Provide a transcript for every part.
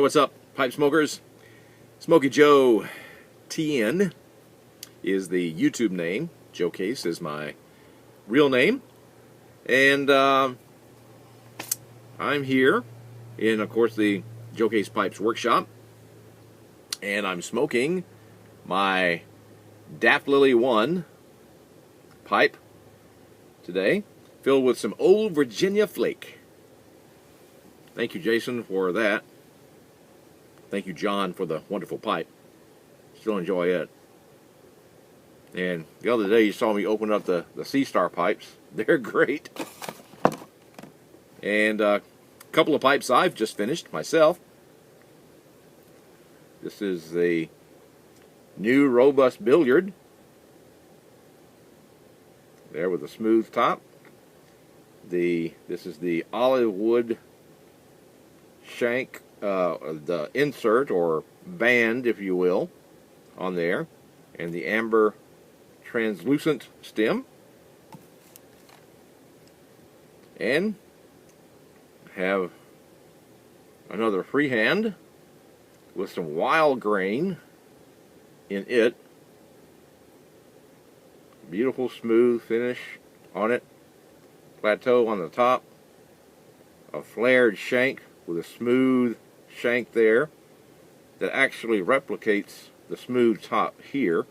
what's up, pipe smokers? Smoky Joe TN is the YouTube name. Joe Case is my real name. And I'm here in, of course, the Joe Case Pipes workshop. And I'm smoking my Daft Lily 1 pipe today, filled with some Old Virginia Flake. Thank you, Jason, for that. Thank you, John, for the wonderful pipe. Still enjoy it. And the other day you saw me open up the Sea Star pipes. They're great. And a couple of pipes I've just finished myself. This is the new Robust Billiard. There with a smooth top. This is the olive wood shank, the insert or band, if you will, on there, and the amber translucent stem. And have another freehand with some wild grain in it. Beautiful smooth finish on it. Plateau on the top. A flared shank with a smooth shank there that actually replicates the smooth top here.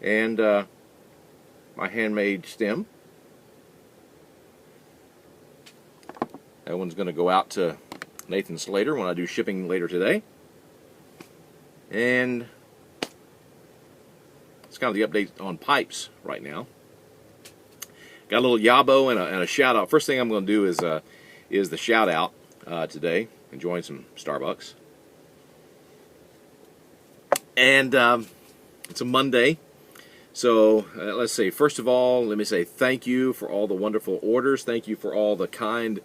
And my handmade stem. That one's going to go out to Nathan Slater when I do shipping later today. And it's kind of the update on pipes right now. Got a little yabo and a shout out. First thing I'm going to do is the shout out today. Enjoying some Starbucks. And it's a Monday. So let's say, first of all, let me say thank you for all the wonderful orders. Thank you for all the kind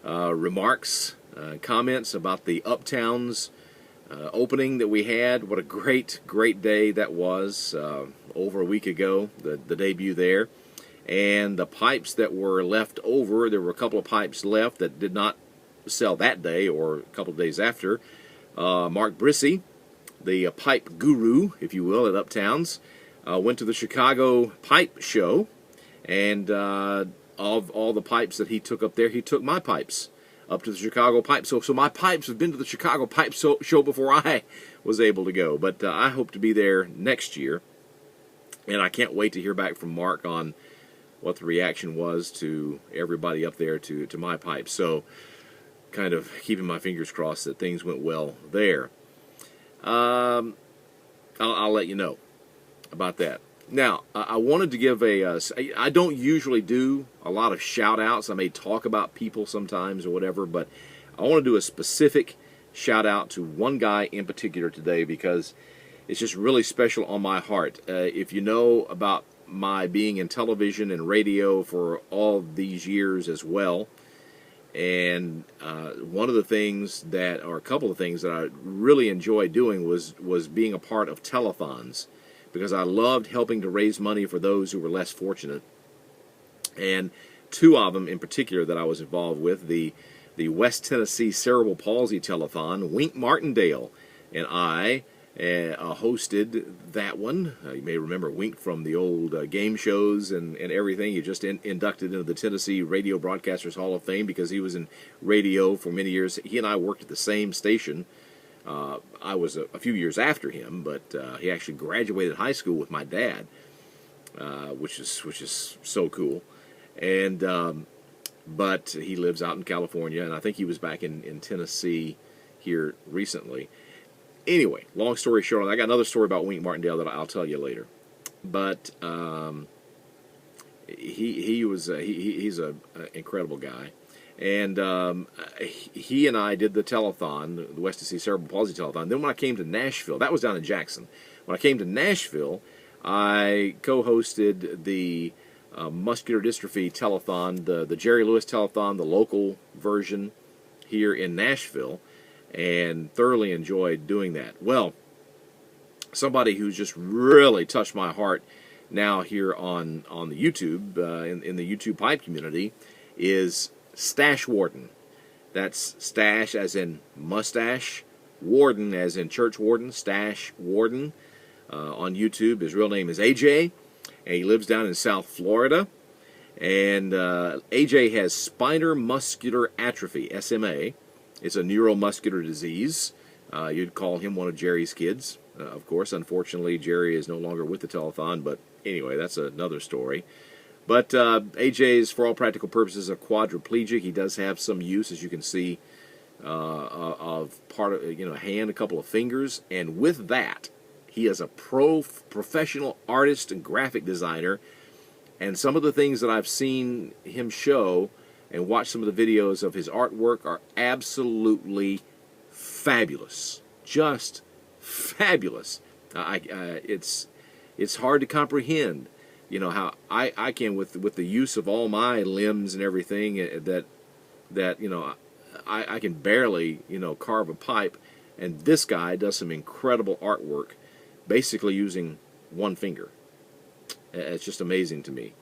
remarks, comments about the Uptowns opening that we had. What a great day that was over a week ago, the debut there. And the pipes that were left over, there were a couple of pipes left that did not sell that day or a couple of days after. Mark Brissy, the pipe guru, if you will, at Uptowns, went to the Chicago Pipe Show, and of all the pipes that he took up there, he took my pipes up to the Chicago Pipe Show. So my pipes have been to the Chicago Pipe Show before I was able to go. But I hope to be there next year, and I can't wait to hear back from Mark on what the reaction was to everybody up there to my pipes. So kind of keeping my fingers crossed that things went well there. I'll let you know about that. Now, I wanted to give I don't usually do a lot of shout-outs. I may talk about people sometimes or whatever, but I want to do a specific shout-out to one guy in particular today because it's just really special on my heart. If you know about my being in television and radio for all these years as well, and one of the things that, or a couple of things that I really enjoyed doing was being a part of telethons, because I loved helping to raise money for those who were less fortunate. And two of them in particular that I was involved with, the West Tennessee Cerebral Palsy Telethon, Wink Martindale and I hosted that one. You may remember Wink from the old game shows and everything. He just inducted into the Tennessee Radio Broadcasters Hall of Fame because he was in radio for many years. He and I worked at the same station. I was a few years after him, but he actually graduated high school with my dad, which is so cool. And but he lives out in California, and I think he was back in Tennessee here recently. Anyway, long story short, I got another story about Wink Martindale that I'll tell you later. But he's an incredible guy. And he and I did the telethon, the West Tennessee Cerebral Palsy Telethon. Then when I came to Nashville, that was down in Jackson. When I came to Nashville, I co-hosted the Muscular Dystrophy Telethon, the Jerry Lewis Telethon, the local version here in Nashville, and thoroughly enjoyed doing that. Well, somebody who's just really touched my heart now here on the YouTube, in the YouTube pipe community, is StacheWarden. That's Stash as in mustache, Warden as in church warden, StacheWarden. On YouTube, his real name is AJ, and he lives down in South Florida. And AJ has spinal muscular atrophy, SMA. It's a neuromuscular disease. You'd call him one of Jerry's kids, of course. Unfortunately, Jerry is no longer with the telethon, but anyway, that's another story. But AJ is, for all practical purposes, a quadriplegic. He does have some use, as you can see, of part of, a hand, a couple of fingers, and with that, he is a professional artist and graphic designer. And some of the things that I've seen him show and watch some of the videos of his artwork are absolutely fabulous. Just fabulous. It's hard to comprehend, how I can, with the use of all my limbs and everything, that I can barely, carve a pipe, and this guy does some incredible artwork, basically using one finger. It's just amazing to me.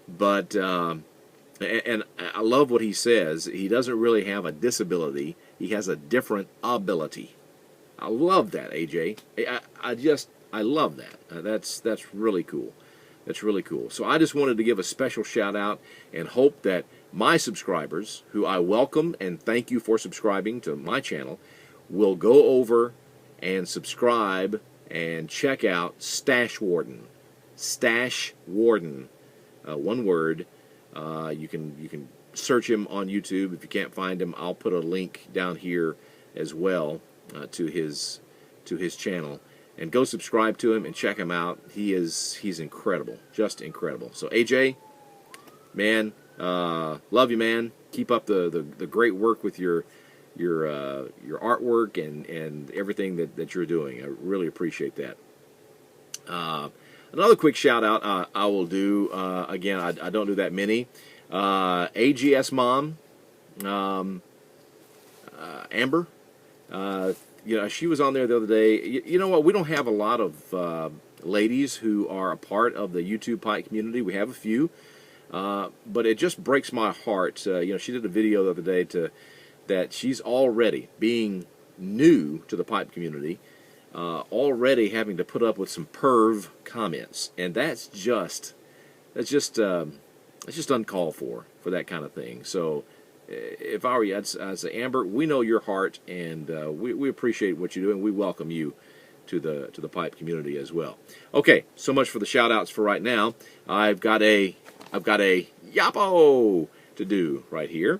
But, and I love what he says. He doesn't really have a disability. He has a different ability. I love that, AJ. I love that. That's really cool. That's really cool. So I just wanted to give a special shout out and hope that my subscribers, who I welcome and thank you for subscribing to my channel, will go over and subscribe and check out StacheWarden. StacheWarden, one word. You can search him on YouTube. If you can't find him, I'll put a link down here as well to his channel, and go subscribe to him and check him out. He's incredible, just incredible. So AJ, man, love you, man. Keep up the great work with your artwork and everything that you're doing. I really appreciate that. Another quick shout out I will do, again, I don't do that many. AGS Mom, Amber, she was on there the other day. You know what, we don't have a lot of ladies who are a part of the YouTube pipe community. We have a few, but it just breaks my heart. She did a video the other day that she's already, being new to the pipe community, already having to put up with some perv comments, and that's just uncalled for that kind of thing. So if I were you, I'd say, Amber, we know your heart, and we appreciate what you do, and we welcome you to the pipe community as well. Okay, so much for the shout outs for right now. I've got a yapo to do right here,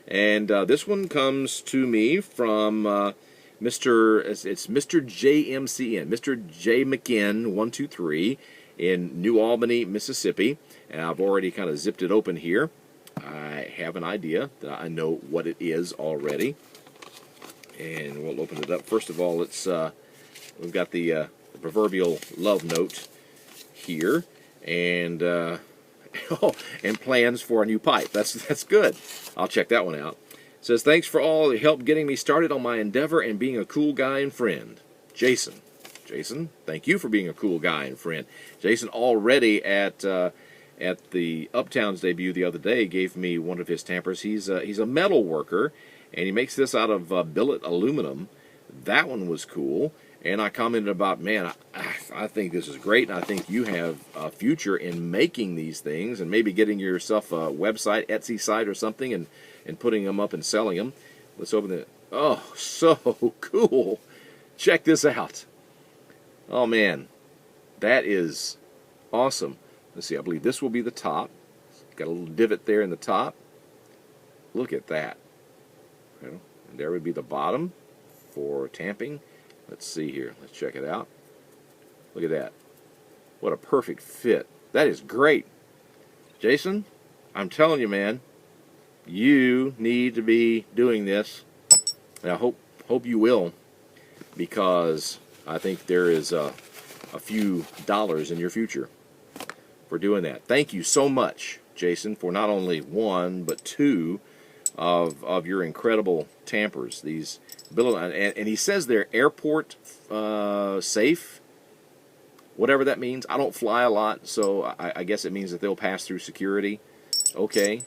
and this one comes to me from it's Mr. JMCN, Mr. J McKinn 123 in New Albany, Mississippi, and I've already kind of zipped it open here. I have an idea that I know what it is already, and we'll open it up. First of all, it's we've got the proverbial love note here, and and plans for a new pipe. That's good. I'll check that one out. It says, thanks for all the help getting me started on my endeavor and being a cool guy and friend. Jason. Jason, thank you for being a cool guy and friend. Jason already at the Uptown's debut the other day gave me one of his tampers. He's a metal worker, and he makes this out of billet aluminum. That one was cool, and I commented about, man, I think this is great, and I think you have a future in making these things and maybe getting yourself a website, Etsy site or something, and putting them up and selling them. Let's open it. Oh, so cool. Check this out. Oh, man. That is awesome. Let's see. I believe this will be the top. Got a little divot there in the top. Look at that. And there would be the bottom for tamping. Let's see here. Let's check it out. Look at that. What a perfect fit. That is great. Jason, I'm telling you, man, you need to be doing this. And I hope you will, because I think there is a few dollars in your future for doing that. Thank you so much, Jason, for not only one but two of your incredible tampers. These and he says they're airport safe, whatever that means. I don't fly a lot, so I guess it means that they'll pass through security. Okay,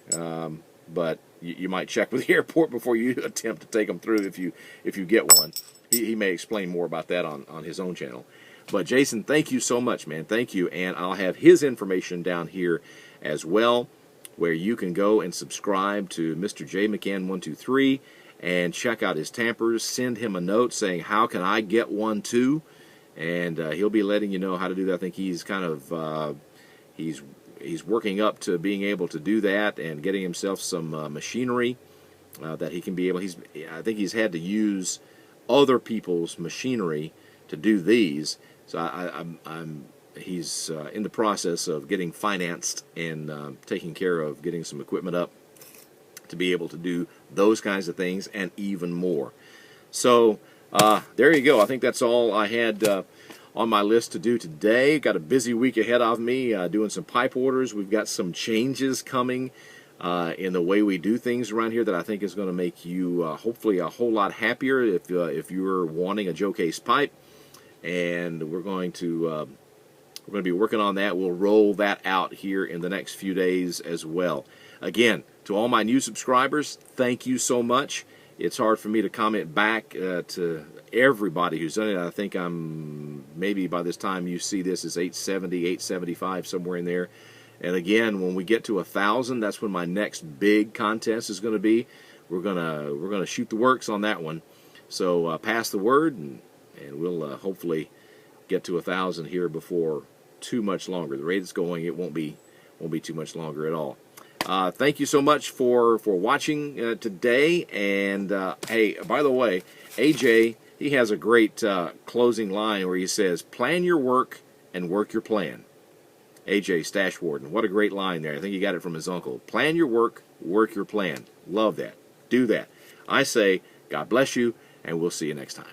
but you might check with the airport before you attempt to take them through if you get one. He may explain more about that on his own channel. But Jason, thank you so much, man. Thank you. And I'll have his information down here as well, where you can go and subscribe to Mr. J McCann 123 and check out his tampers. Send him a note saying, how can I get one too? And he'll be letting you know how to do that. I think he's kind of he's working up to being able to do that and getting himself some machinery that he can be able. I think he's had to use other people's machinery to do these. So he's in the process of getting financed and taking care of getting some equipment up to be able to do those kinds of things and even more. So there you go. I think that's all I had on my list to do today. Got a busy week ahead of me doing some pipe orders. We've got some changes coming in the way we do things around here that I think is going to make you hopefully a whole lot happier if you're wanting a Joe Case pipe. And we're going to be working on that. We'll roll that out here in the next few days as well. Again, to all my new subscribers, thank you so much. It's hard for me to comment back to everybody who's done it. I think I'm maybe by this time you see this is 870, 875, somewhere in there. And again, when we get to 1,000, that's when my next big contest is going to be. We're gonna shoot the works on that one. So pass the word, and we'll hopefully get to 1,000 here before too much longer. The rate it's going, it won't be too much longer at all. Thank you so much for watching today. And hey, by the way, AJ, he has a great closing line where he says, "Plan your work and work your plan." AJ StacheWarden, what a great line there. I think he got it from his uncle. Plan your work, work your plan. Love that. Do that. I say, God bless you, and we'll see you next time.